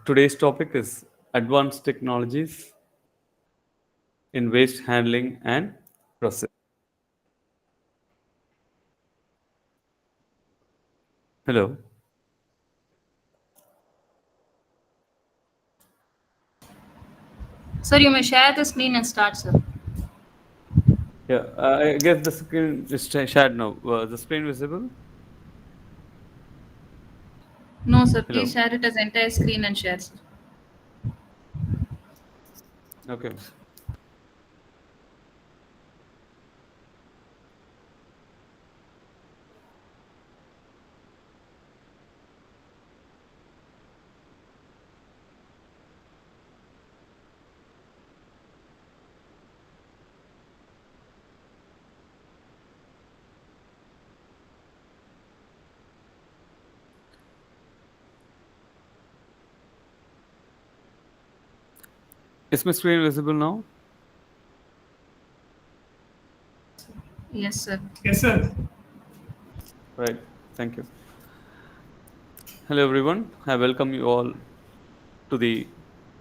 Today's topic is advanced technologies in waste handling and process. Hello. Sir, you may share the screen and start, sir. Yeah, I guess the screen is shared now. The screen visible? No, sir, please Hello. share it as entire screen and share, sir. Okay. Is my screen visible now? Yes, sir. Yes, sir. Right. Thank you. Hello, everyone. I welcome you all to the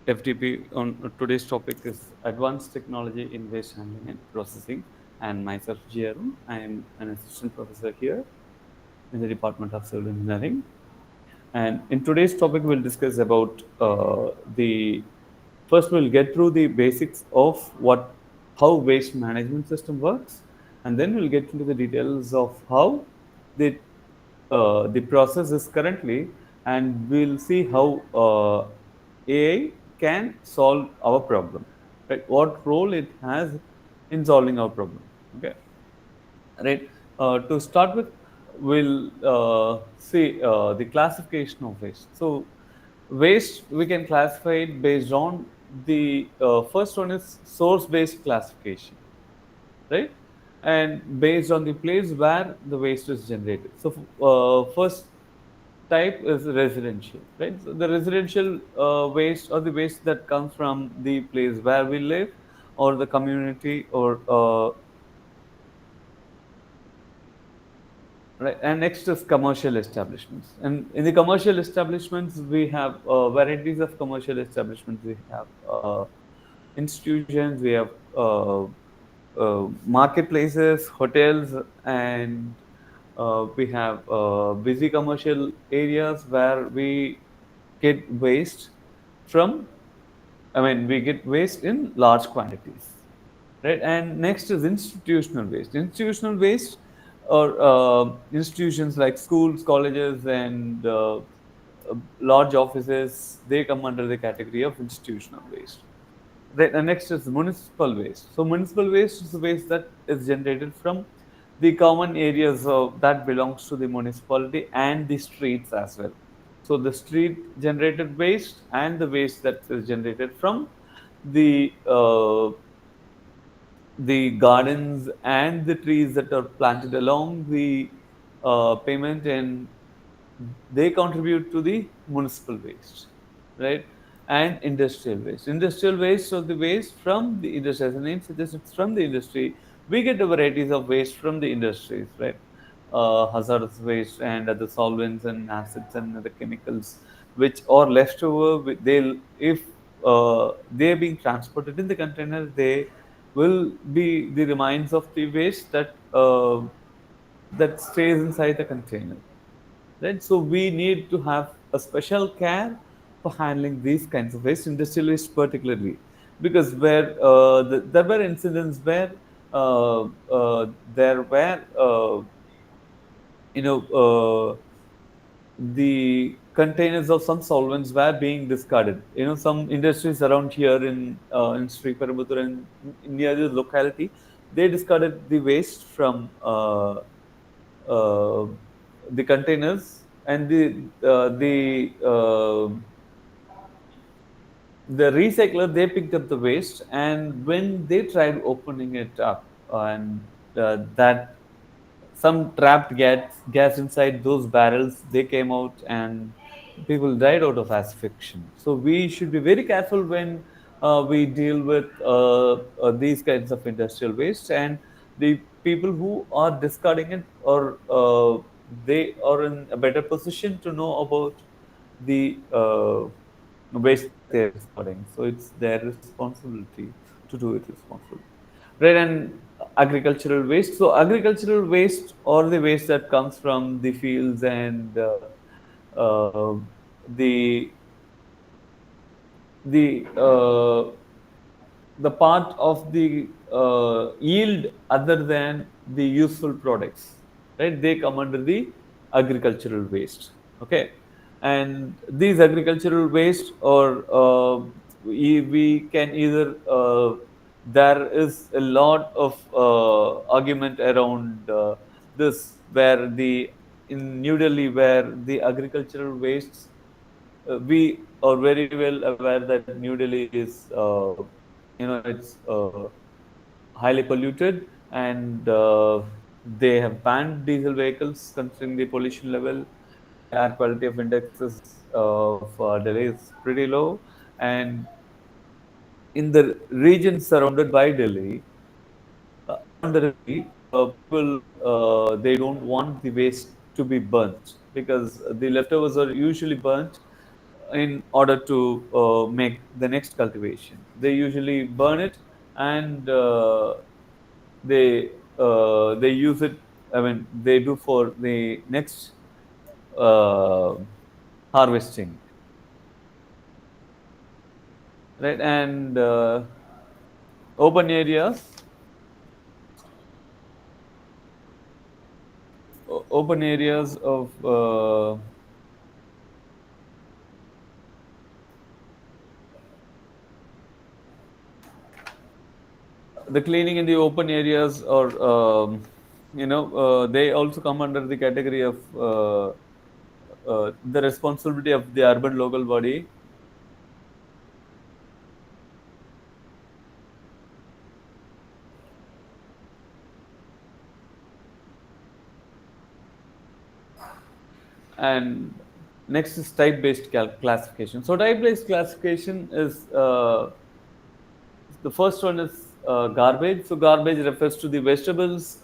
FTP. On today's topic is advanced technology in waste handling and processing. And myself, G.Arun. I am an assistant professor here in the Department of Civil Engineering. And in today's topic, we'll discuss about the first. We'll get through the basics of how waste management system works, and then we'll get into the details of how the the process is currently, and we'll see how AI can solve our problem. Right? What role it has in solving our problem. Okay, right? To start with, we'll see the classification of waste. So, waste we can classify it based on the first one is source-based classification, right? And based on the place where the waste is generated. So, first type is residential, right? So the residential waste or the waste that comes from the place where we live or the community or right. And next is commercial establishments. And in the commercial establishments, we have varieties of commercial establishments. We have institutions, we have marketplaces, hotels, and we have busy commercial areas where we get waste from. I mean, we get waste in large quantities, right? And next is institutional waste. Institutional waste or institutions like schools, colleges, and large offices, they come under the category of institutional waste. Right, and next is municipal waste. So municipal waste is the waste that is generated from the common areas that belongs to the municipality and the streets as well. So the street generated waste and the waste that is generated from the gardens and the trees that are planted along the pavement, and they contribute to the municipal waste, right? And industrial waste. Industrial waste or the waste from the industry, as the name suggests, it's from the industry. We get a varieties of waste from the industries, right? Hazardous waste and other solvents and acids and other chemicals, which are left over. They'll if they're being transported in the container, they will be the remains of the waste that stays inside the container, right? So we need to have a special care for handling these kinds of waste, industrial waste particularly, because there were incidents where there were you know the containers of some solvents were being discarded. Some industries around here in Sriperumbudur and near the locality, they discarded the waste from uh, the containers, and the recycler, they picked up the waste, and when they tried opening it up, and that some trapped gas inside those barrels, they came out, and people died out of asphyxiation. So we should be very careful when we deal with these kinds of industrial waste, and the people who are discarding it, or they are in a better position to know about the waste that they are discarding. So it's their responsibility to do it responsibly. Right, and agricultural waste. So agricultural waste or the waste that comes from the fields and uh, the the the part of the yield other than the useful products, right? They come under the agricultural waste. Okay, and these agricultural waste, or we can either there is a lot of argument around this, where the in New Delhi, where the agricultural wastes, we are very well aware that New Delhi is, it's highly polluted, and they have banned diesel vehicles considering the pollution level. The air quality of indexes of Delhi is pretty low, and in the region surrounded by Delhi, around Delhi, people they don't want the waste to be burnt, because the leftovers are usually burnt in order to make the next cultivation. They usually burn it, and they use it. I mean, they do for the next uh, harvesting, right? And open areas, open areas of the cleaning in the open areas, or they also come under the category of the responsibility of the urban local body. And next is type-based classification. So type-based classification is the first one is garbage. So garbage refers to the vegetables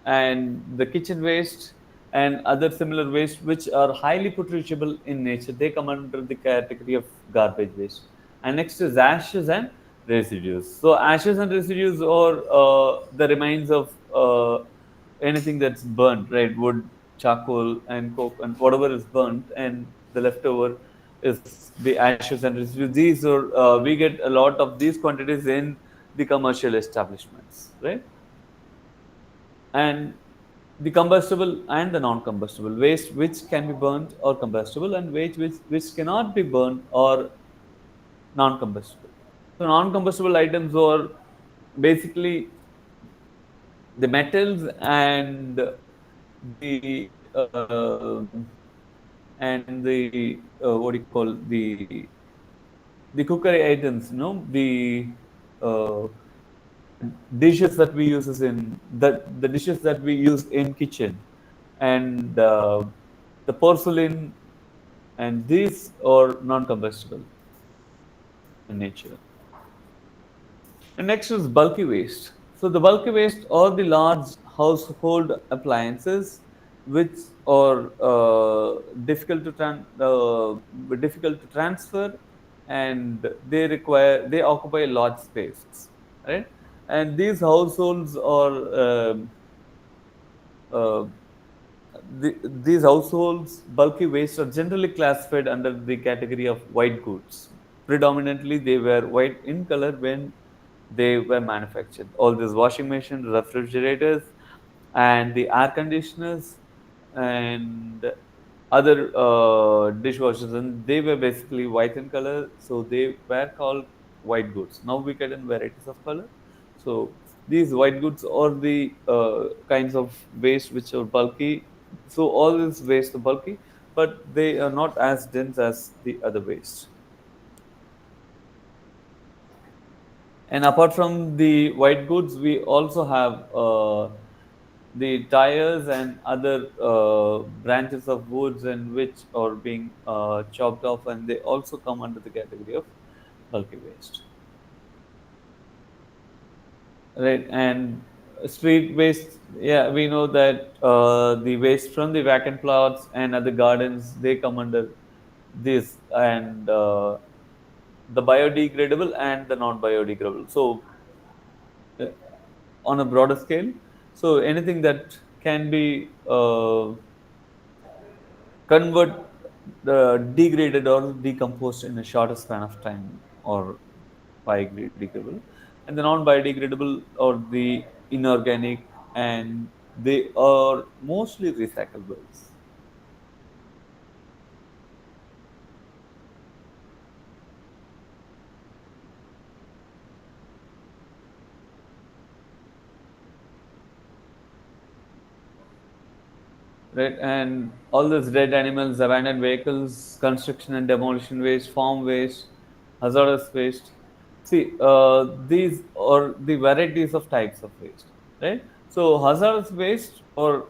and the kitchen waste and other similar waste which are highly putrescible in nature. They come under the category of garbage waste. And next is ashes and residues. So ashes and residues are the remains of anything that's burnt, right? Wood, charcoal, and coke, and whatever is burnt, and the leftover is the ashes and residues. These are we get a lot of these quantities in the commercial establishments, right? And the combustible and the non-combustible waste, which can be burnt or combustible, and waste which cannot be burnt or non-combustible. So non-combustible items are basically the metals and the what do you call, the cookery items, the dishes that we use in the dishes that we use in kitchen, and the porcelain, and these are non-combustible in nature. And next is bulky waste. So the bulky waste are the large household appliances which are difficult to transfer, and they occupy large spaces, right? And these households are uh, these households bulky waste are generally classified under the category of white goods. Predominantly, they were white in color when they were manufactured. All these washing machines, refrigerators, and the air conditioners, and other dishwashers, and they were basically white in color, so they were called white goods. Now we get in varieties of color. So these white goods are the kinds of waste which are bulky. So all these waste are bulky, but they are not as dense as the other waste. And apart from the white goods, we also have the tires and other branches of woods, and which are being chopped off, and they also come under the category of bulky waste. Right, and street waste. Yeah, we know that the waste from the vacant plots and other gardens, they come under this and the biodegradable and the non-biodegradable. So uh, on a broader scale, so anything that can be convert degraded or decomposed in a shorter span of time or biodegradable, and the non-biodegradable or the inorganic, and they are mostly recyclables. Right, and all those dead animals, abandoned vehicles, construction and demolition waste, farm waste, hazardous waste. See, these are the varieties of types of waste, right? So hazardous waste, or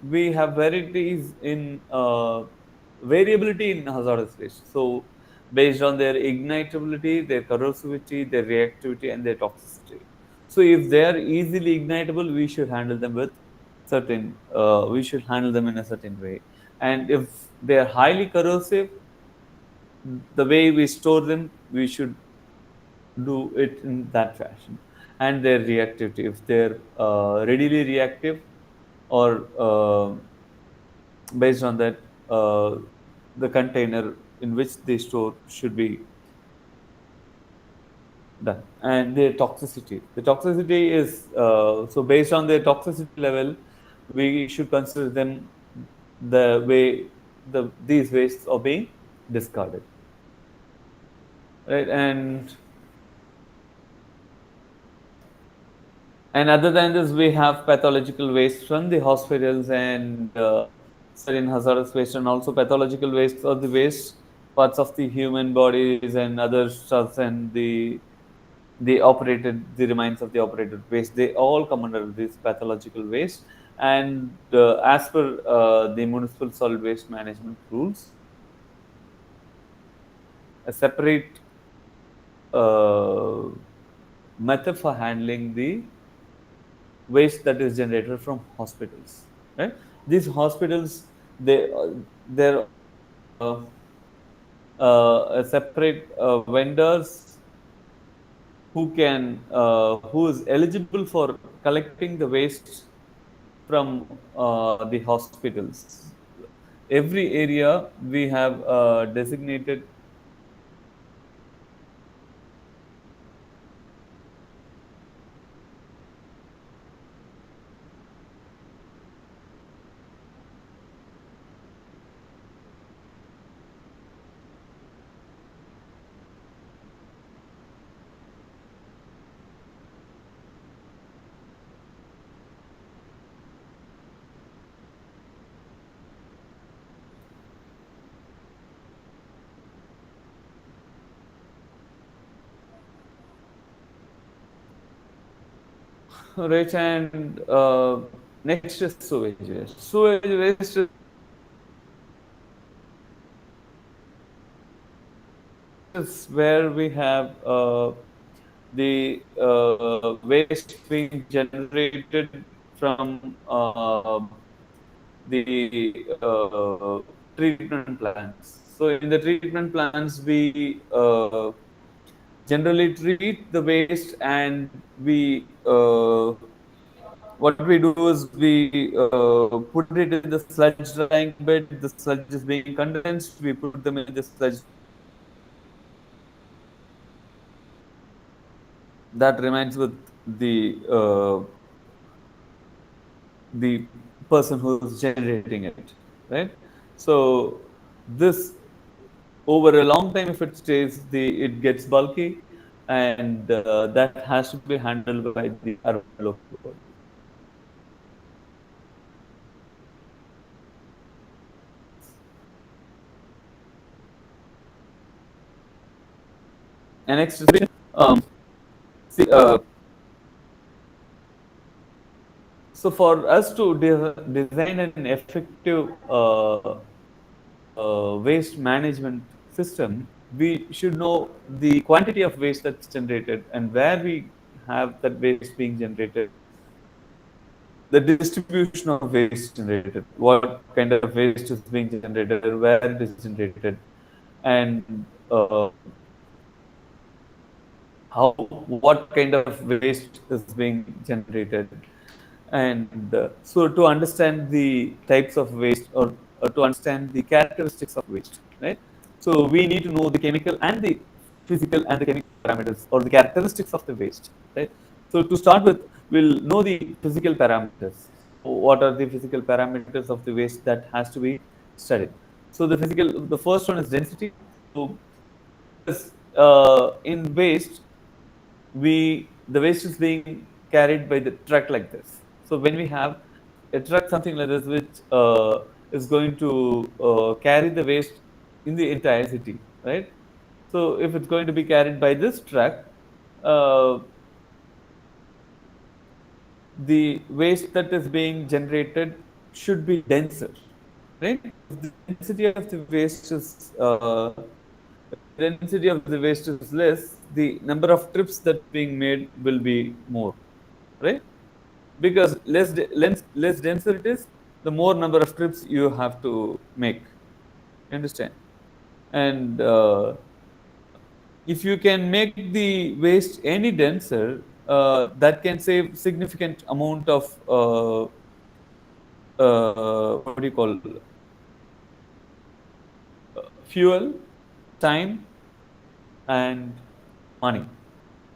we have varieties in variability in hazardous waste. So based on their ignitability, their corrosivity, their reactivity, and their toxicity. So if they are easily ignitable, we should handle them with certain. We should handle them in a certain way. And if they are highly corrosive, the way we store them, we should do it in that fashion. And their reactivity, if they're readily reactive, or based on that, the container in which they store should be done. And their toxicity. The toxicity is so based on their toxicity level, we should consider them the way these wastes are being discarded, right? And other than this, we have pathological waste from the hospitals and certain hazardous waste, and also pathological waste or the waste parts of the human bodies and other stuffs, and the remains of the operated waste. They all come under this pathological waste. And as per the municipal solid waste management rules, a separate uh, method for handling the waste that is generated from hospitals, right? These hospitals, they're a separate vendors who is eligible for collecting the waste from the hospitals. Every area we have designated. Right, and next is sewage waste. Sewage waste is where we have the waste being generated from the treatment plants. So in the treatment plants, we generally treat the waste, and we what we do is we put it in the sludge drying bed. The sludge is being condensed. We put them in the sludge that remains with the person who's generating it, right? So this, over a long time, if it stays, it gets bulky, and that has to be handled by the urban local body. And next is see, so for us to design an effective waste management system, we should know the quantity of waste that's generated and where we have that waste being generated. the distribution of waste generated, what kind of waste is being generated, where it is generated, and how what kind of waste is being generated. And so to understand the types of waste, or to understand the characteristics of waste, right? So we need to know the chemical and the physical and the chemical parameters, or the characteristics of the waste, right? So to start with, we'll know the physical parameters. So what are the physical parameters of the waste that has to be studied? So the first one is density. So because in waste, the waste is being carried by the truck like this. So when we have a truck, something like this, which is going to carry the waste in the entire city, right? So if it's going to be carried by this truck, uh, the waste that is being generated should be denser, right? If the density of the waste is if the density of the waste is less, the number of trips that's being made will be more, right? Because less denser it is, the more number of trips you have to make. You understand? And if you can make the waste any denser, that can save significant amount of what do you call, fuel, time, and money.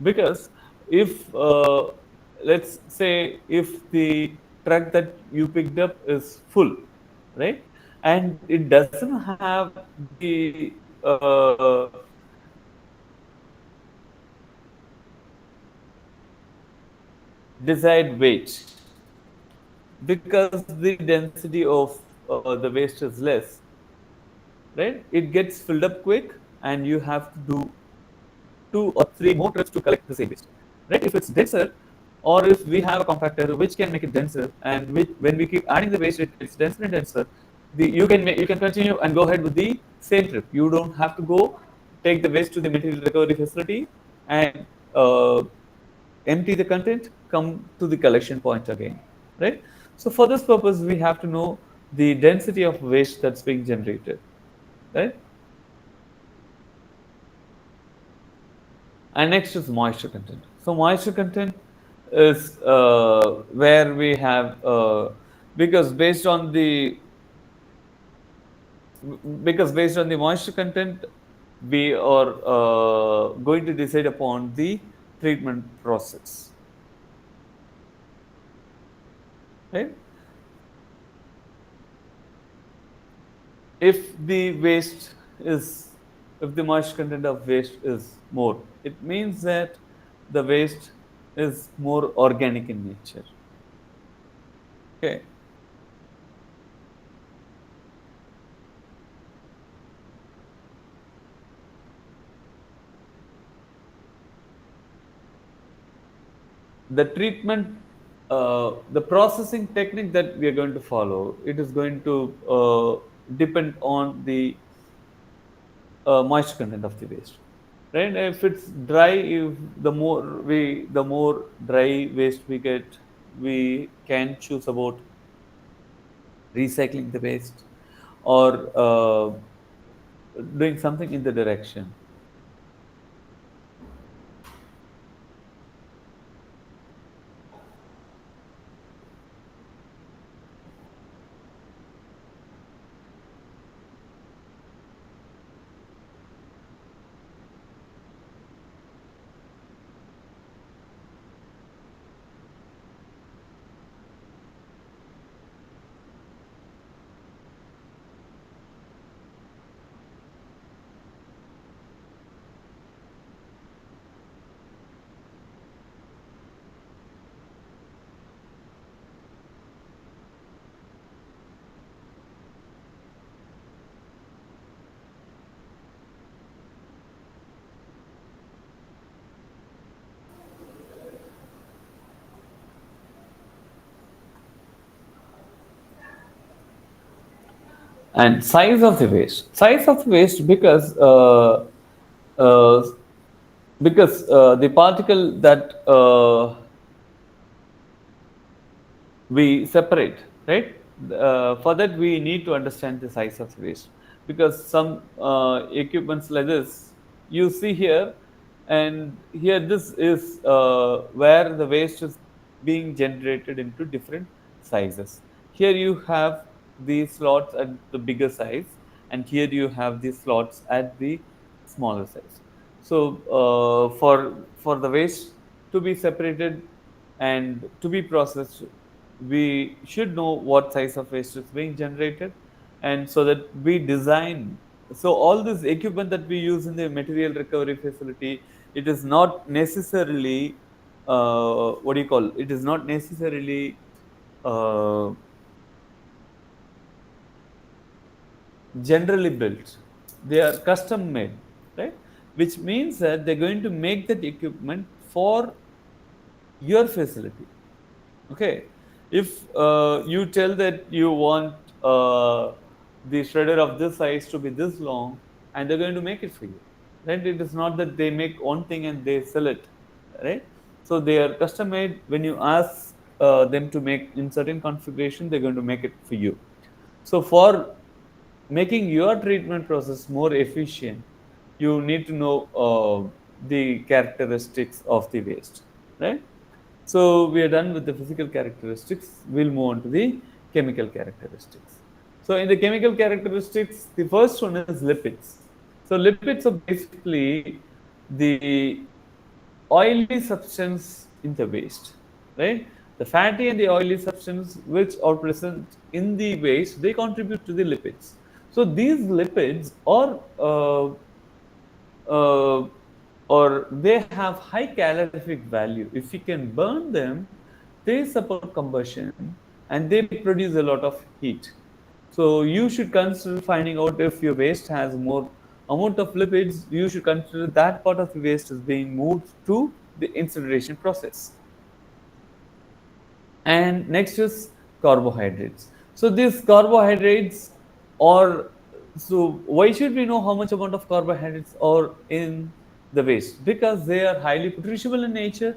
Because if let's say if the truck that you picked up is full, right, and it doesn't have the desired weight, because the density of the waste is less, right, it gets filled up quick, and you have to do 2 or 3 more trips to collect the same waste, right? If it's denser, or if we have a compactor which can make it denser, and which, when we keep adding the waste, it gets denser and denser. You can continue and go ahead with the same trip. You don't have to go take the waste to the material recovery facility and empty the content, come to the collection point again, right? So for this purpose, we have to know the density of waste that's being generated, right? And next is moisture content. So moisture content is where we have because based on the based on the moisture content, we are going to decide upon the treatment process, right? If the waste is if the moisture content of waste is more, it means that the waste is more organic in nature. Okay. The treatment, the processing technique that we are going to follow, it is going to depend on the moisture content of the waste, right? If it's dry, if the more dry waste we get, we can choose about recycling the waste, or doing something in the direction. And size of the waste, uh, because the particle that we separate, right? For that, we need to understand the size of waste, because some equipments like this you see here, and here this is where the waste is being generated into different sizes. Here you have the slots at the bigger size, and here you have the slots at the smaller size. So for the waste to be separated and to be processed, we should know what size of waste is being generated, and so that we design. So all this equipment that we use in the material recovery facility, it is not necessarily what do you call, it is not necessarily uh, generally built. They are custom made, right? Which means that they're going to make that equipment for your facility. Okay, if you tell that you want the shredder of this size to be this long, and they're going to make it for you, right? It is not that they make one thing and they sell it, right? So they are custom made. When you ask them to make in certain configuration, they're going to make it for you. So for making your treatment process more efficient, you need to know the characteristics of the waste, right? So we are done with the physical characteristics. We'll move on to the chemical characteristics. So in the chemical characteristics, the first one is lipids. So lipids are basically the oily substance in the waste, right? The fatty and the oily substance which are present in the waste, they contribute to the lipids. So these lipids are uh, or they have high calorific value. If you can burn them, they support combustion and they produce a lot of heat. So you should consider finding out if your waste has more amount of lipids. You should consider that part of the waste is being moved to the incineration process. And next is carbohydrates. So these carbohydrates are, so why should we know how much amount of carbohydrates are in the waste? Because they are highly perishable in nature.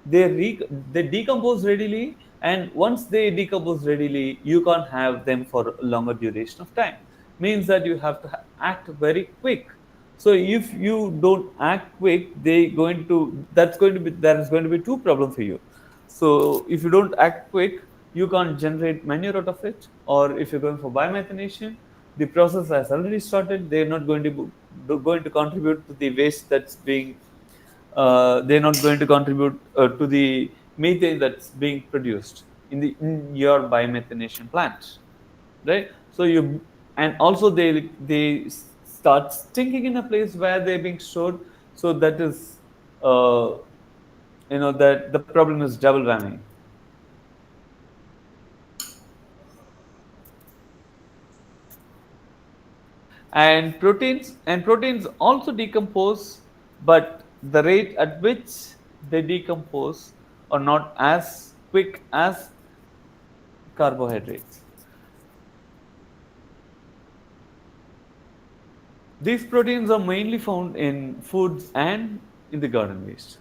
They decompose readily, and once they decompose readily, you can't have them for a longer duration of time. Means that you have to act very quick. So if you don't act quick, they going to that's going to be there is going to be two problems for you. So if you don't act quick, you can't generate manure out of it. Or if you're going for biomethanation, the process has already started. They're not going to contribute to the waste that's being. They're not going to contribute to the methane that's being produced in your biomethanation plant, right? So you, and also they start stinking in a place where they're being stored. So that is uh, that the problem is double whammy. And proteins also decompose, but the rate at which they decompose are not as quick as carbohydrates. These proteins are mainly found in foods and in the garden waste.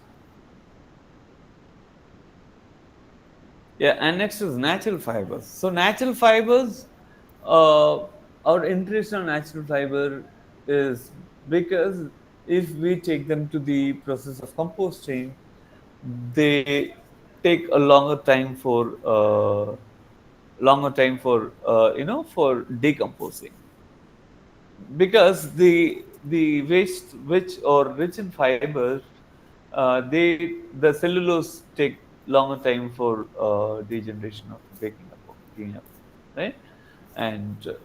Yeah, and next is natural fibers. So natural fibers, our interest on natural fiber is because if we take them to the process of composting, they take a longer time for for decomposing, because the waste which are rich in fiber, the cellulose take longer time for degeneration of breaking up or cleaning up, right? And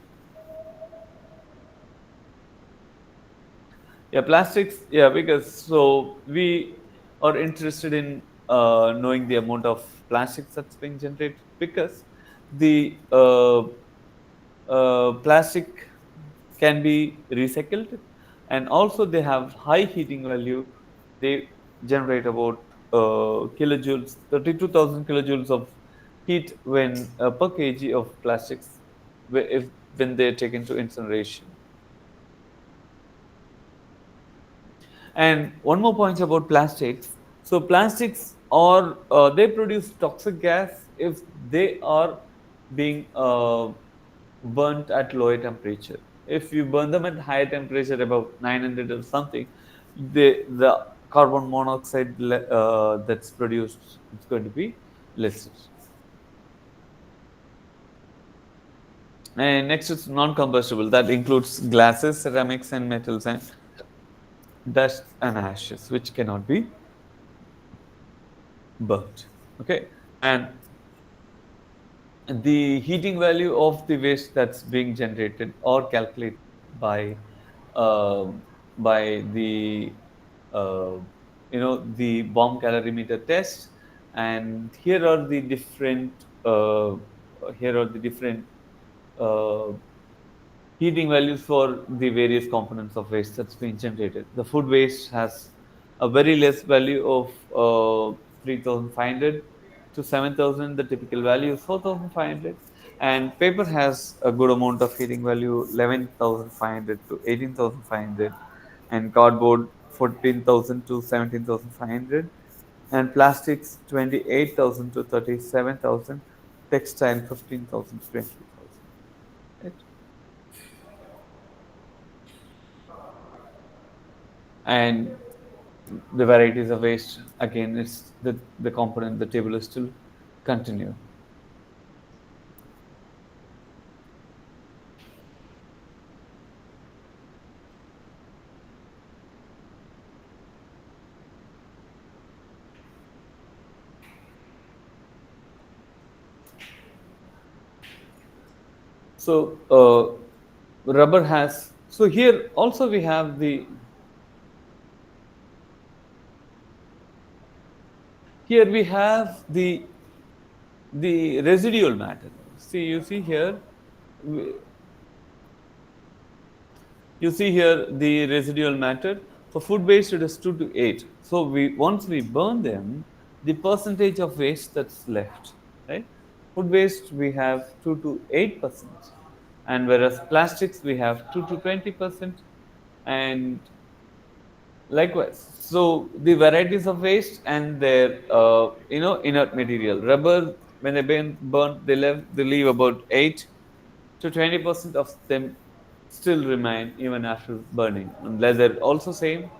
yeah, plastics. Yeah, because so we are interested in knowing the amount of plastics that's being generated, because the plastic can be recycled, and also they have high heating value. They generate about kilojoules, 32,000 kilojoules of heat when per kg of plastics, if when they're taken to incineration. And one more point about plastics. So plastics or they produce toxic gas if they are being burnt at lower temperature. If you burn them at higher temperature, about 900 or something, the carbon monoxide that's produced, it's going to be lesser. And next is non-combustible. That includes glasses, ceramics, and metals, and dust and ashes, which cannot be burnt. Okay, and the heating value of the waste that's being generated or calculated uh, by the uh, the bomb calorimeter test, and here are the different uh, heating values for the various components of waste that's being generated. The food waste has a very less value of 3,500 to 7,000. The typical value is 4,500. And paper has a good amount of heating value, 11,500 to 18,500. And cardboard, 14,000 to 17,500. And plastics, 28,000 to 37,000. Textile, 15,000 to 20,000. Right? And the varieties of waste, again, it's the component, the table is still continue. So rubber has, so here also we have the residual matter. See, you see here the residual matter. For food waste, it is 2 to 8. So once we burn them, the percentage of waste that's left, right? Food waste we have 2 to 8%, and whereas plastics we have 2 to 20%, and likewise. So the varieties of waste and their inert material. Rubber, when they burn, they leave about 8 to 20% of them still remain even after burning. And leather also same.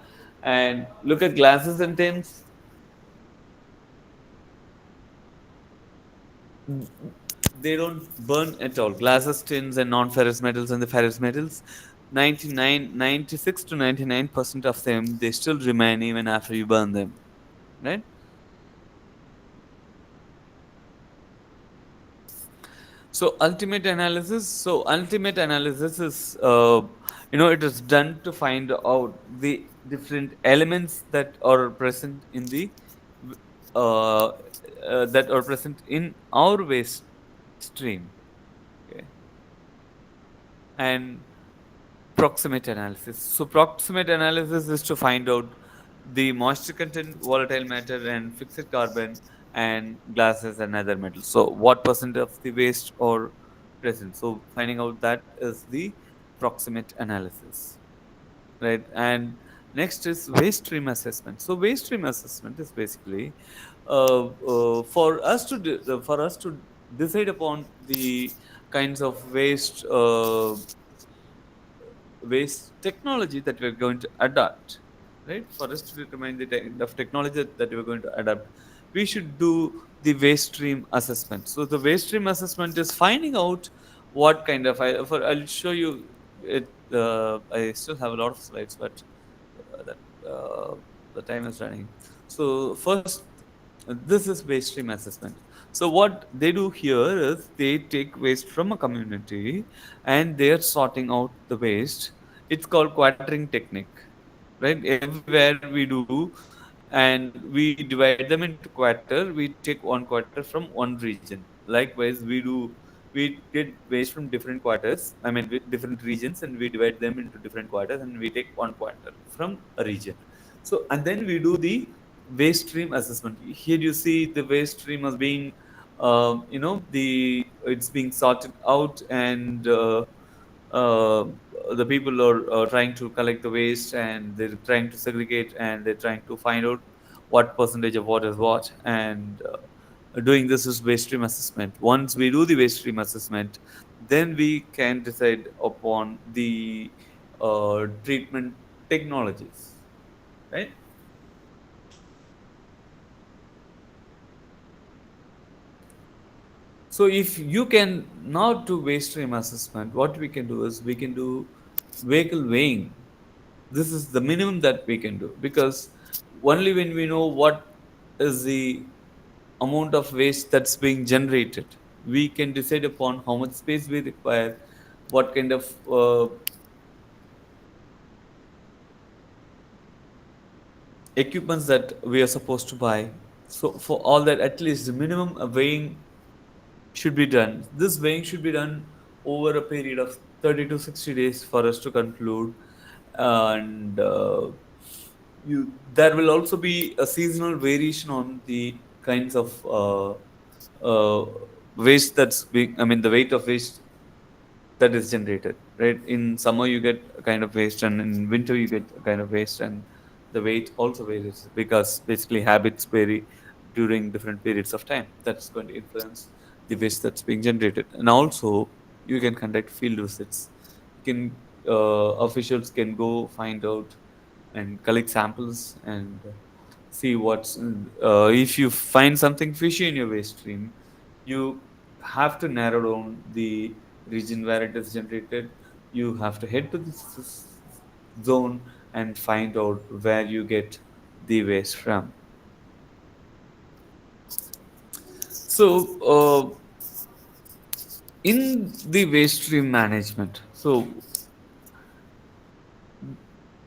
And look at glasses and tins. They don't burn at all. Glasses, tins, and non-ferrous metals and the ferrous metals, 96 to 99% of them, they still remain even after you burn them, right? So ultimate analysis is, it is done to find out the different elements that are present in the uh, that are present in our waste stream. Okay, and proximate analysis. So proximate analysis is to find out the moisture content, volatile matter, and fixed carbon, and glasses and other metals. So what percent of the waste are present? So finding out that is the proximate analysis, right? And next is waste stream assessment. So waste stream assessment is basically for us to decide upon the kinds of waste technology that we're going to adopt, right? For us to determine the kind of technology that we're going to adopt, we should do the waste stream assessment. So the waste stream assessment is finding out what kind of, I'll show you it. I still have a lot of slides, but that the time is running. So first, this is waste stream assessment. So what they do here is they take waste from a community and they're sorting out the waste. It's called quartering technique, right? Everywhere we do, and we divide them into quarter. We take one quarter from one region. Likewise, we get waste from different quarters. I mean, with different regions, and we divide them into different quarters, and we take one quarter from a region. So, and then we do the waste stream assessment. Here you see the waste stream as being, the it's being sorted out, and uh, the people are trying to collect the waste, and they're trying to segregate, and they're trying to find out what percentage of what is what, and doing this is waste stream assessment. Once we do the waste stream assessment, then we can decide upon the treatment technologies, right? So if you can not do waste stream assessment, what we can do is we can do vehicle weighing. This is the minimum that we can do, because only when we know what is the amount of waste that's being generated, we can decide upon how much space we require, what kind of equipments that we are supposed to buy. So for all that, at least the minimum weighing should be done. This weighing should be done over a period of 30 to 60 days for us to conclude. And there will also be a seasonal variation on the kinds of uh, waste that's being, I mean, the weight of waste that is generated, right? In summer you get a kind of waste, and in winter you get a kind of waste, and the weight also varies because basically habits vary during different periods of time. That's going to influence the waste that's being generated. And also you can conduct field visits. You can officials can go find out and collect samples and see what's if you find something fishy in your waste stream, you have to narrow down the region where it is generated. You have to head to this zone and find out where you get the waste from. So in the waste stream management, so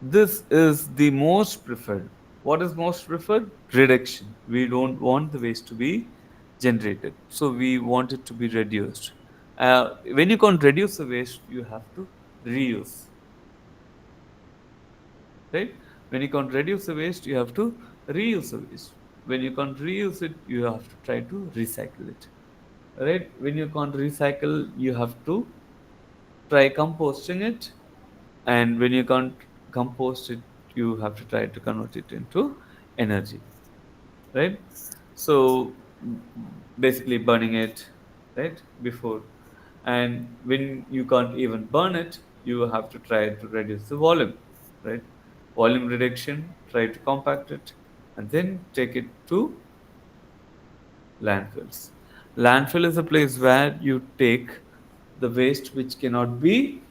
this is the most preferred. What is most preferred? Reduction. We don't want the waste to be generated, so we want it to be reduced. When you can't reduce the waste, you have to reuse, right? When you can't reduce the waste, you have to reuse the waste. When you can't reuse it, you have to try to recycle it, right? When you can't recycle, you have to try composting it, and when you can't compost it, you have to try to convert it into energy, right? So basically burning it, right, before. And when you can't even burn it, you have to try to reduce the volume, right? Volume reduction, try to compact it, and then take it to landfills. Landfill is a place where you take the waste which cannot be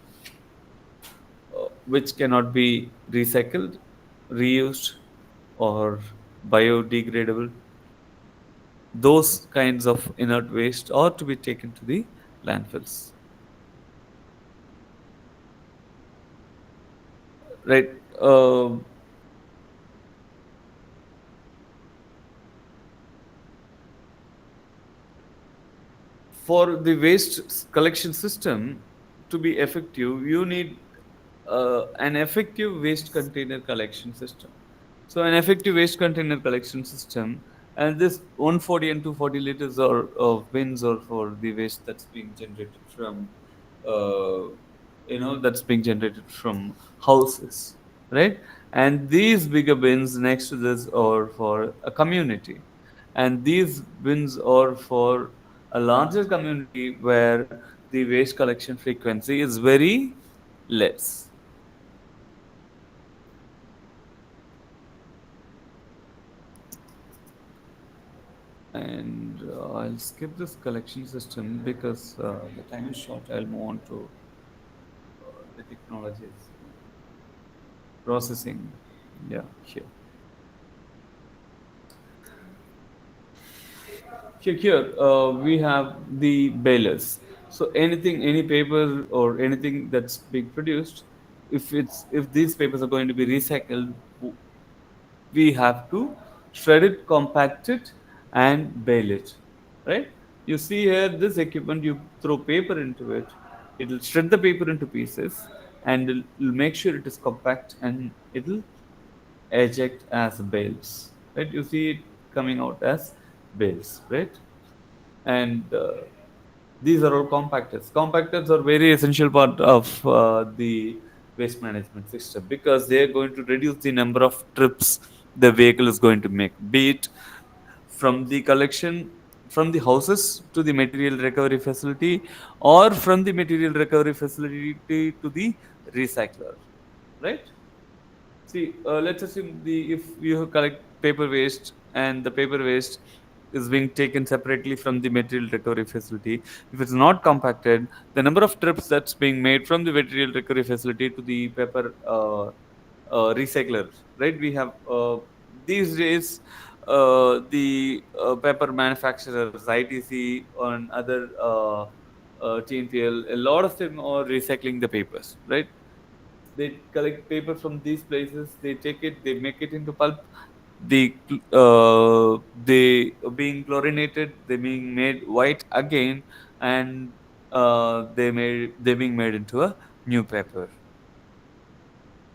recycled, reused, or biodegradable. Those kinds of inert waste are to be taken to the landfills. Right. For the waste collection system to be effective, you need an effective waste container collection system. So, an effective waste container collection system, and this 140 and 240 liters or of bins are for the waste that's being generated from, uh, that's being generated from houses, right? And these bigger bins next to this are for a community, and these bins are for a larger community where the waste collection frequency is very less. And I'll skip this collection system because the time is short. I'll move on to the technologies. Processing. Yeah, here. Here, we have the balers. So anything, any paper or anything that's being produced, if these papers are going to be recycled, we have to shred it, compact it, and bale it. Right? You see here, this equipment, you throw paper into it, it'll shred the paper into pieces, and it'll make sure it is compact, and it'll eject as bales. Right? You see it coming out as bales, right? And these are all compactors. Compactors are very essential part of the waste management system because they are going to reduce the number of trips the vehicle is going to make, be it from the collection from the houses to the material recovery facility, or from the material recovery facility to the recycler, right? See, let's assume the if you collect paper waste and the paper waste is being taken separately from the material recovery facility. If it's not compacted, the number of trips that's being made from the material recovery facility to the paper recycler, right? We have these days the paper manufacturers, ITC, and other TNPL, a lot of them are recycling the papers, right? They collect paper from these places, they take it, they make it into pulp, they being chlorinated, they being made white again, and they being made into a new paper,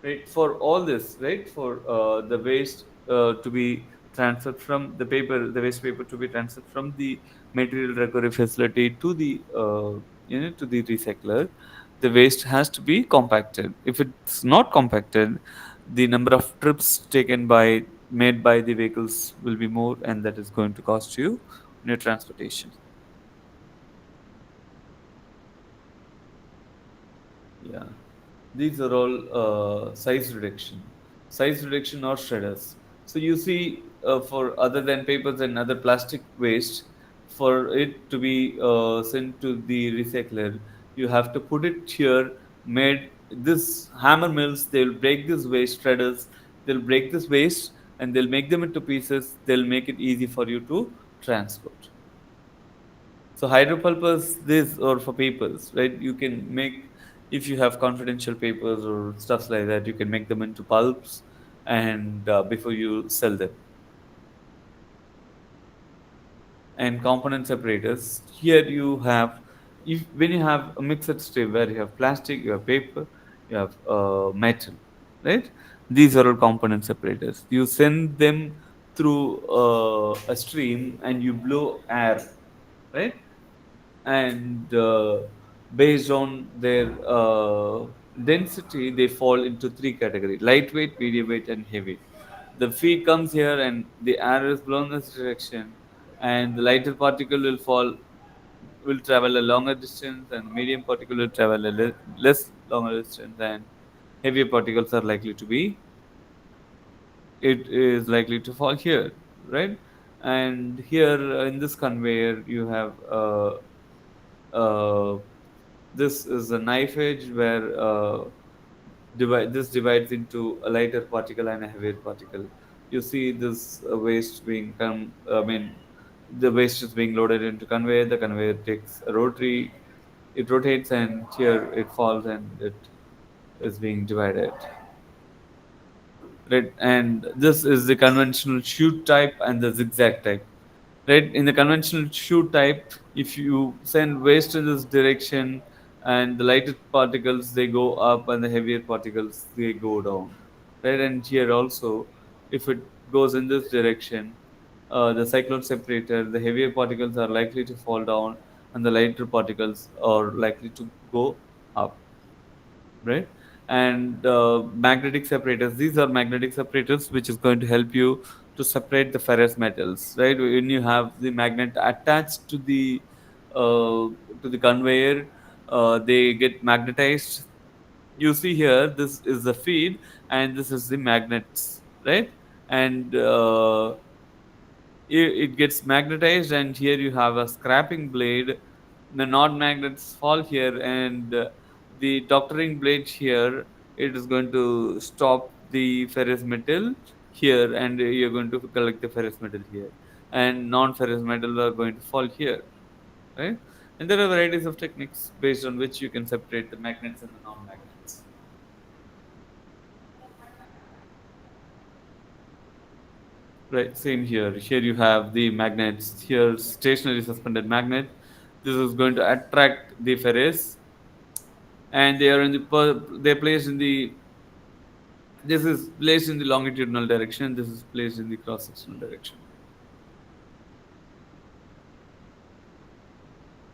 right? For all this, right? For the waste to be transferred from the waste paper to be transferred from the material recovery facility to the to the recycler, the waste has to be compacted. If it's not compacted, the number of trips taken by made by the vehicles will be more, and that is going to cost you in your transportation. Yeah, these are all size reduction or shredders. So you see, for other than papers and other plastic waste, for it to be sent to the recycler, you have to put it here. Made this hammer mills, they'll break this waste shredders. They'll break this waste and they'll make them into pieces. They'll make it easy for you to transport. So hydropulpers, this or for papers, right? You can make, if you have confidential papers or stuff like that, you can make them into pulps, and before you sell them. And component separators. Here you have, if when you have a mixed stream where you have plastic, you have paper, you have metal, right? These are all component separators. You send them through a stream and you blow air, right? And based on their density, they fall into three categories: lightweight, medium weight, and heavy. The feed comes here and the air is blown in this direction, and the lighter particle will travel a longer distance, and medium particle will travel a less longer distance, and heavier particles are likely to be it is likely to fall here, right? And here in this conveyor you have uh, this is a knife edge where this divides into a lighter particle and a heavier particle. You see this waste being I mean, the waste is being loaded into conveyor. The conveyor takes a rotary, it rotates, and here it falls and it is being divided. Right, and this is the conventional chute type and the zigzag type. Right, in the conventional chute type, if you send waste in this direction, and the lighter particles they go up and the heavier particles they go down, right? And here also, if it goes in this direction, the cyclone separator, the heavier particles are likely to fall down and the lighter particles are likely to go up, right? And magnetic separators, these are magnetic separators which is going to help you to separate the ferrous metals, right? When you have the magnet attached uh, to the conveyor, they get magnetized. You see here, this is the feed and this is the magnets, right? And it gets magnetized, and here you have a scraping blade. The non-magnets fall here, and the doctoring blade here, it is going to stop the ferrous metal here, and you're going to collect the ferrous metal here, and non-ferrous metal are going to fall here, right? And there are varieties of techniques based on which you can separate the magnets and the non-magnets. Right, same here. Here you have the magnets. Here, stationary suspended magnet. This is going to attract the ferrous, and they are in the they're placed in the. This is placed in the longitudinal direction. This is placed in the cross sectional direction,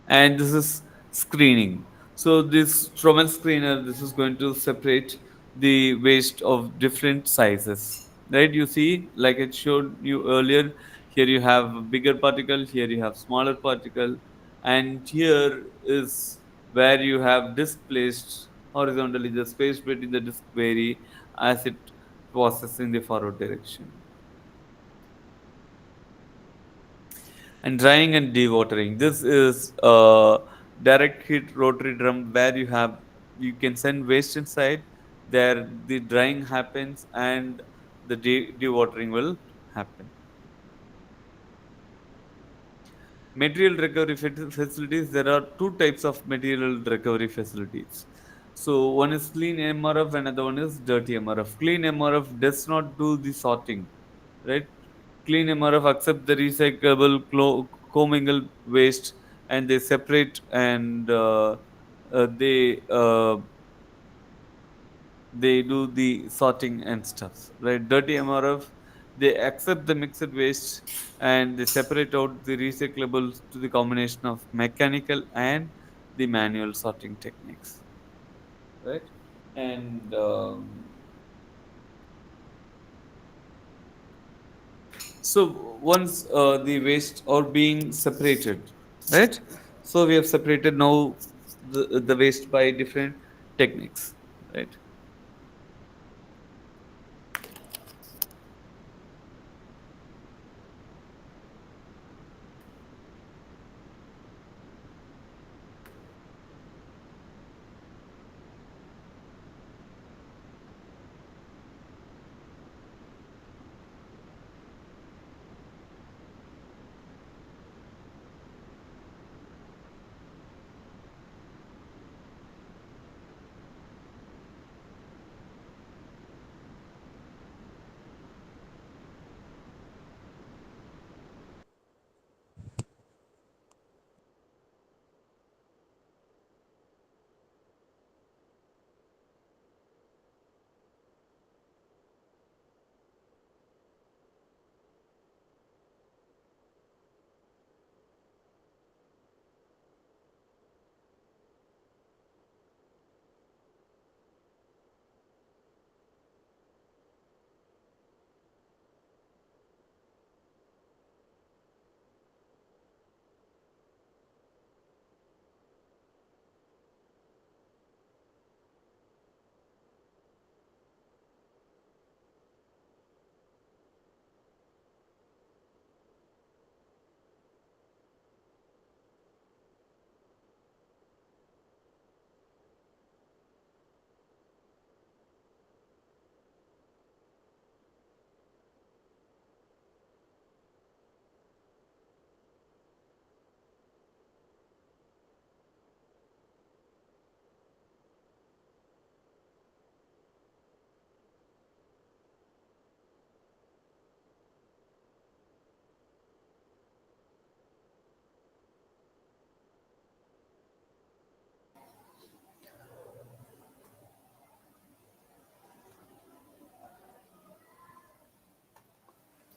and this is screening. So this Stroman screener, this is going to separate the waste of different sizes. right? You see, like it showed you earlier, here you have a bigger particle, here you have smaller particle, and here is where you have displaced horizontally. The space between the disk vary as it passes in the forward direction. And drying and dewatering, this is a direct heat rotary drum where you can send waste inside. There the drying happens and the dewatering will happen. Material recovery facilities, there are two types of material recovery facilities. So one is clean MRF, another one is dirty MRF. Clean MRF does not do the sorting, right? Clean MRF accept the recyclable commingled waste, and they separate, and they do the sorting and stuff, right? Dirty MRF, they accept the mixed waste and they separate out the recyclables to the combination of mechanical and the manual sorting techniques, right? And so once the waste are being separated, right? So we have separated now the waste by different techniques, right?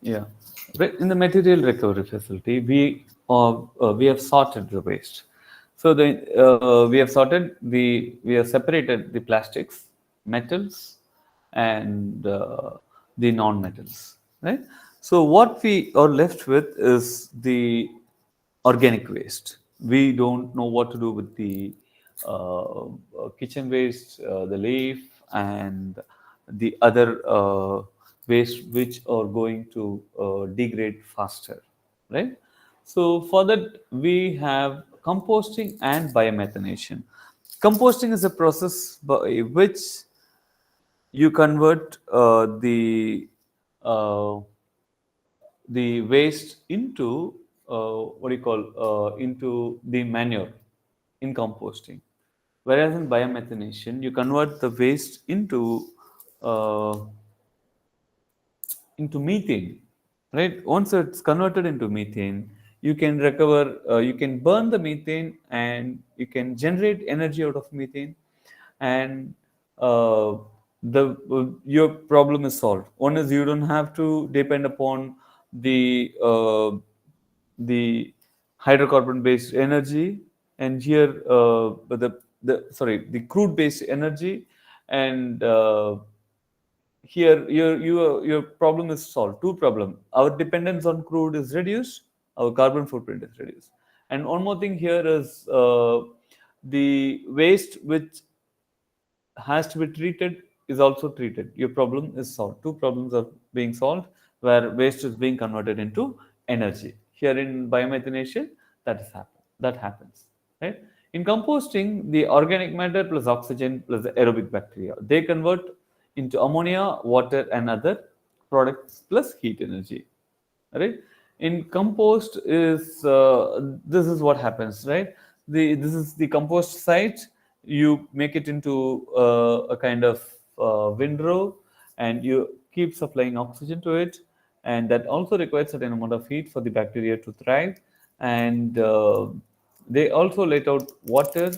Yeah. But in the material recovery facility, we have sorted the waste. So we have separated the plastics, metals, and the non-metals. Right. So what we are left with is the organic waste. We don't know what to do with the kitchen waste, the leaf, and the other waste which are going to degrade faster, right? So for that we have composting and biomethanation. Composting is a process by which you convert uh, the waste into what do you call into the manure in composting. Whereas in biomethanation, you convert the waste uh, into methane, right? Once it's converted into methane, you can recover, you can burn the methane, and you can generate energy out of methane, and uh, the your problem is solved. One is you don't have to depend upon the hydrocarbon based energy, and here the crude based energy, and here your problem is solved. Two problem: our dependence on crude is reduced, our carbon footprint is reduced. And one more thing here is the waste which has to be treated is also treated. Your problem is solved. Two problems are being solved where waste is being converted into energy. Here in biomethanation, that happens, right? In composting, the organic matter plus oxygen plus the aerobic bacteria, they convert into ammonia, water, and other products plus heat energy, right? In compost is this is what happens, right? This is the compost site. You make it into a kind of windrow, and you keep supplying oxygen to it, and that also requires certain amount of heat for the bacteria to thrive. And they also let out water,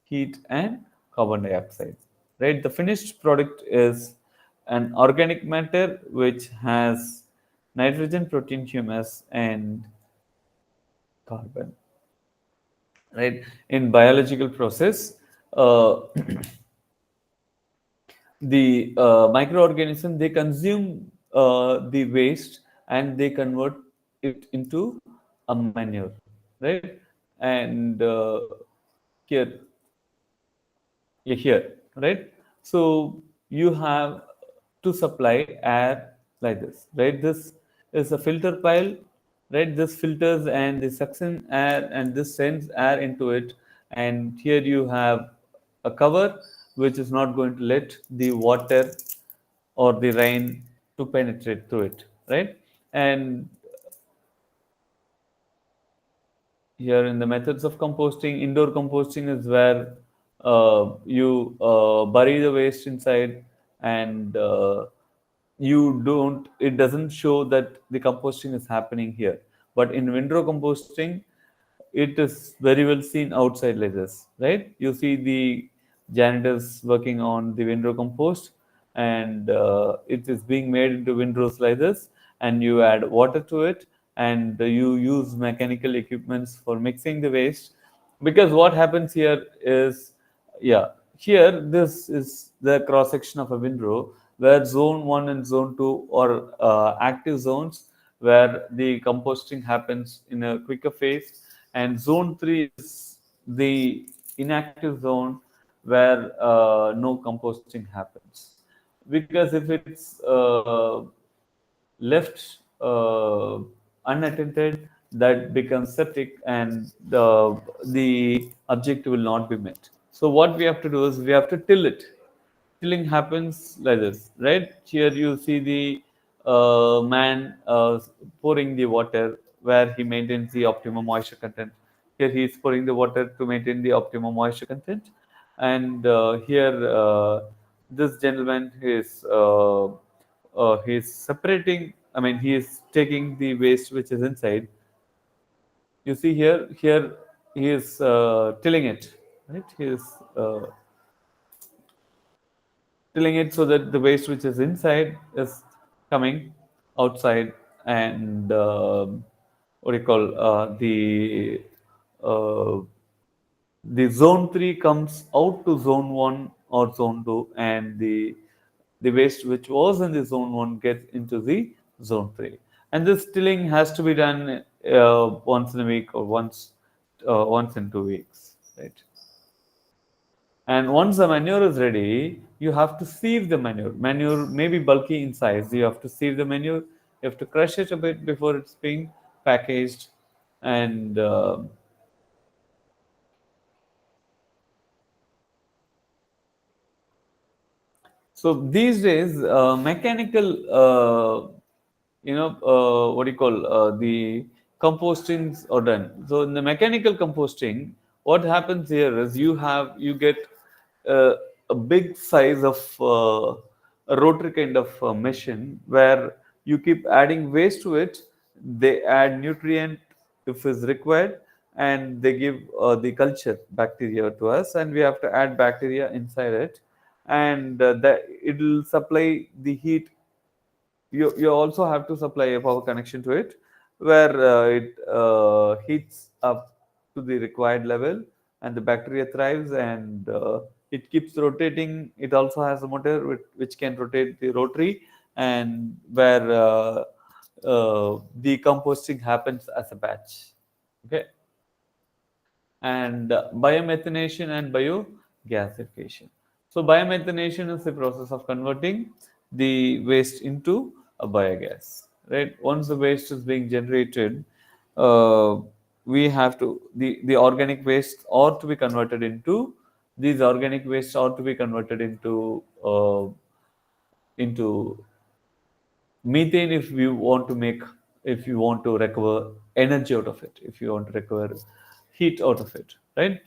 heat, and carbon dioxide, right? The finished product is an organic matter which has nitrogen, protein, humus, and carbon, right? In biological process, uh, the microorganism, they consume the waste and they convert it into a manure, right? And here here, right? So you have to supply air like this, right? This is a filter pile, right? This filters and this suction air and this sends air into it. And here you have a cover which is not going to let the water or the rain to penetrate through it, right? And here in the methods of composting, indoor composting is where you bury the waste inside, and it doesn't show that the composting is happening here. But in window composting, it is very well seen outside like this, right? You see the janitors working on the window compost, and it is being made into windrows like this, and you add water to it, and you use mechanical equipments for mixing the waste. Because what happens here is, yeah, here this is the cross section of a windrow where zone 1 and zone 2 are active zones where the composting happens in a quicker phase, and zone 3 is the inactive zone where no composting happens. Because if it's left unattended, that becomes septic, and the objective will not be met. So what we have to do is we have to till it. Tilling happens like this, right? Here you see the man pouring the water where he maintains the optimum moisture content. Here he is pouring the water to maintain the optimum moisture content, and here this gentleman is he's separating. I mean, he is taking the waste which is inside. You see here he is tilling it, right? He is filling it so that the waste which is inside is coming outside, and what do you call uh, the zone 3 comes out to zone 1 or zone 2, and the waste which was in the zone 1 gets into the zone 3. And this tilling has to be done once in a week or once in 2 weeks, right? And once the manure is ready, you have to sieve the manure. Manure may be bulky in size. You have to sieve the manure. You have to crush it a bit before it's being packaged. And so these days, mechanical, what do you call the compostings are done. So in the mechanical composting, what happens here is you get uh, a big size of a rotary kind of machine where you keep adding waste to it. They add nutrient if is required, and they give the culture bacteria to us, and we have to add bacteria inside it, and that it will supply the heat. You also have to supply a power connection to it where it heats up to the required level, and the bacteria thrives, and it keeps rotating. It also has a motor which can rotate the rotary, and where the composting happens as a batch. Okay, and biomethanation and biogasification. So biomethanation is the process of converting the waste into a biogas. Right. Once the waste is being generated, uh, we have to the organic waste or to be converted into these organic waste or to be converted into methane if we want to make if you want to recover energy out of it, if you want to recover heat out of it, right?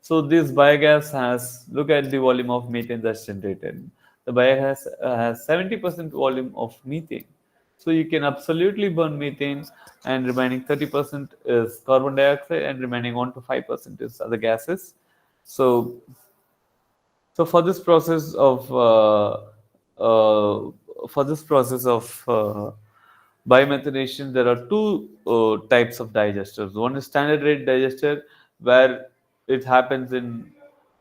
So this biogas has, look at the volume of methane that's generated. The biogas has 70% volume of methane, so you can absolutely burn methane, and remaining 30% is carbon dioxide, and remaining 1 to 5% is other gases. So for this process of uh, biomethanation, there are two types of digesters. One is standard rate digester, where it happens in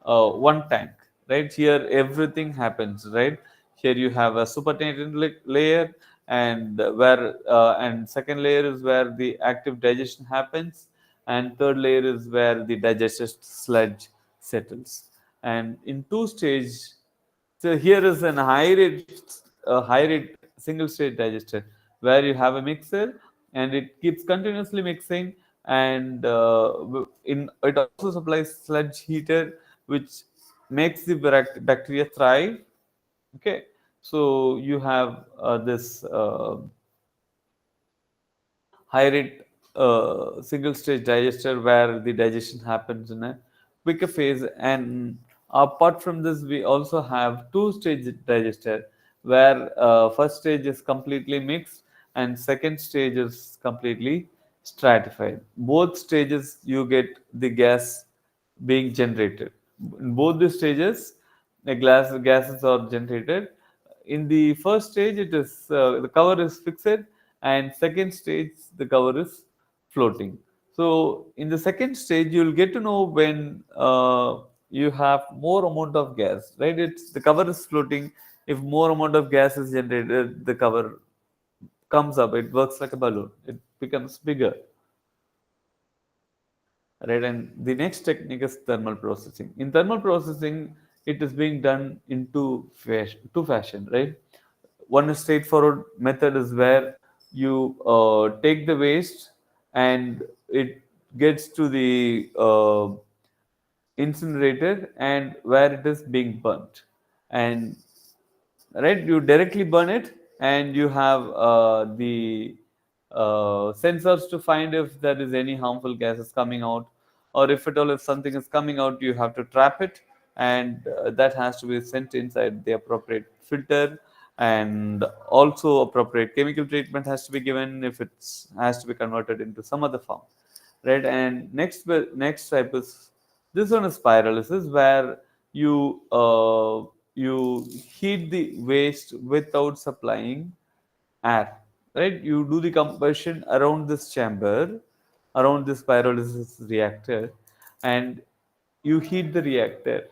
one tank, right? Here everything happens, right? Here you have a supernatant layer, and and second layer is where the active digestion happens, and third layer is where the digested sludge settles. And in two stage, so here is an high rate single stage digester, where you have a mixer and it keeps continuously mixing, and in it also supplies sludge heater, which makes the bacteria thrive. Okay, so you have this high rate single stage digester, where the digestion happens in a quicker phase. And apart from this, we also have two stage digester, where first stage is completely mixed and second stage is completely stratified. Both stages you get the gas being generated. In both the stages, the gases are generated. In the first stage, it is the cover is fixed, and second stage the cover is floating. So in the second stage, you will get to know when you have more amount of gas, right? It's the cover is floating. If more amount of gas is generated, the cover comes up. It works like a balloon. It becomes bigger, right? And the next technique is thermal processing. In thermal processing, it is being done in two fashion, right? One is straightforward method, is where you take the waste and it gets to the incinerator, and where it is being burnt, and right, you directly burn it, and you have the sensors to find if there is any harmful gases coming out, or if at all, if something is coming out, you have to trap it, and that has to be sent inside the appropriate filter, and also appropriate chemical treatment has to be given if it has to be converted into some other form, right? And next type is, this one is pyrolysis, where you you heat the waste without supplying air, right? You do the combustion around this chamber, around this pyrolysis reactor, and you heat the reactor.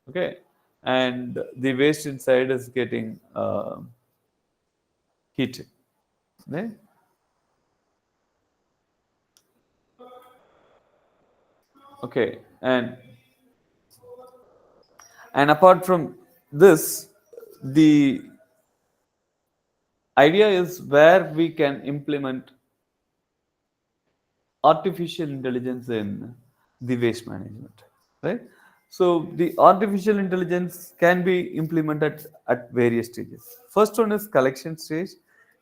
Okay, and the waste inside is getting heated, right? Okay, and apart from this, the idea is where we can implement artificial intelligence in the waste management, right? So the artificial intelligence can be implemented at various stages. First one is collection stage.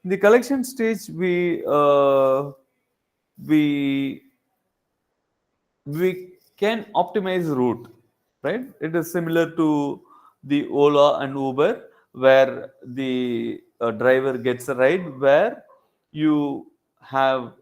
In the collection stage, we we can optimize route, right? It is similar to the Ola and Uber, where the driver gets a ride where you have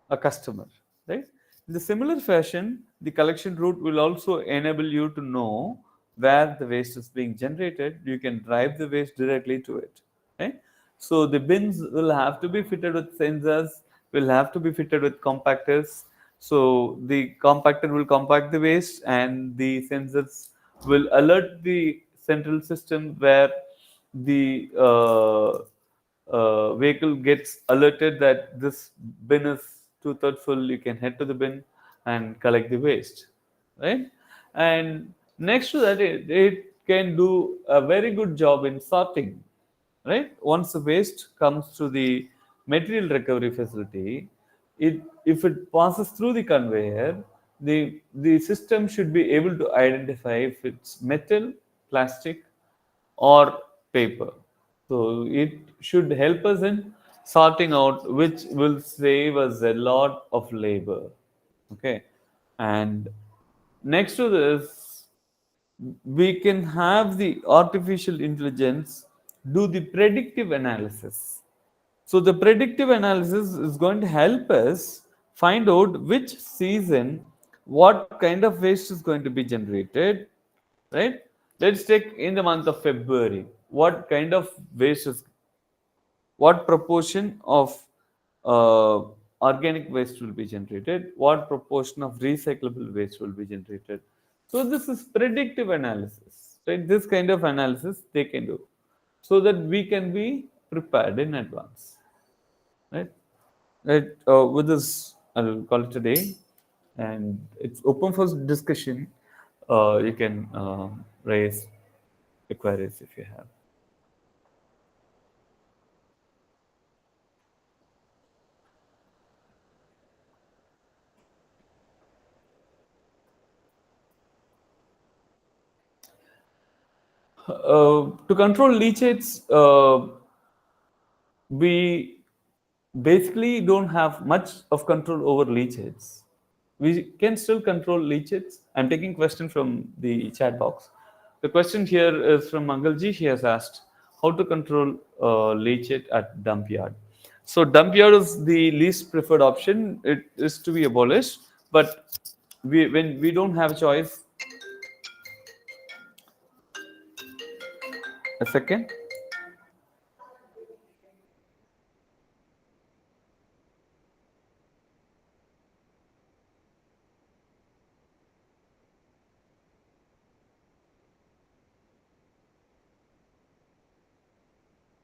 a customer, right? In the similar fashion, the collection route will also enable you to know where the waste is being generated. You can drive the waste directly to it, right? So the bins will have to be fitted with sensors, will have to be fitted with compactors. So the compactor will compact the waste, and the sensors will alert the central system where the vehicle gets alerted that this bin is two-thirds full. You can head to the bin and collect the waste, right? And next to that, it can do a very good job in sorting, right? Once the waste comes to the material recovery facility, it if it passes through the conveyor, the system should be able to identify if it's metal, plastic, or paper. So it should help us in sorting out, which will save us a lot of labor. Okay, and next to this, we can have the artificial intelligence do the predictive analysis. So the predictive analysis is going to help us find out which season what kind of waste is going to be generated, right? Let's take in the month of February, what kind of waste is, what proportion of uh, organic waste will be generated, what proportion of recyclable waste will be generated. So this is predictive analysis, right? This kind of analysis they can do so that we can be prepared in advance, right? Right. With this, I'll call it a day, and it's open for discussion. You can raise queries if you have. To control leachates, we basically don't have much of control over leachates. We can still control leachates. I'm taking question from the chat box. The question here is from Mangalji. He has asked how to control leachate at dump yard. So dump yard is the least preferred option. It is to be abolished, but when we don't have a choice, a second.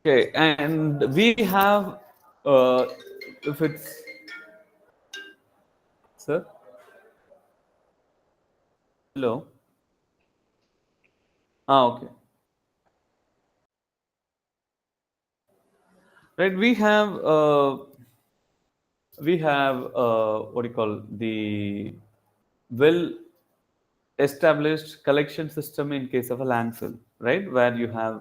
Okay, and we have, if it's, sir, hello. Okay. Right, we have what do you call the well established collection system in case of a landfill, right? Where you have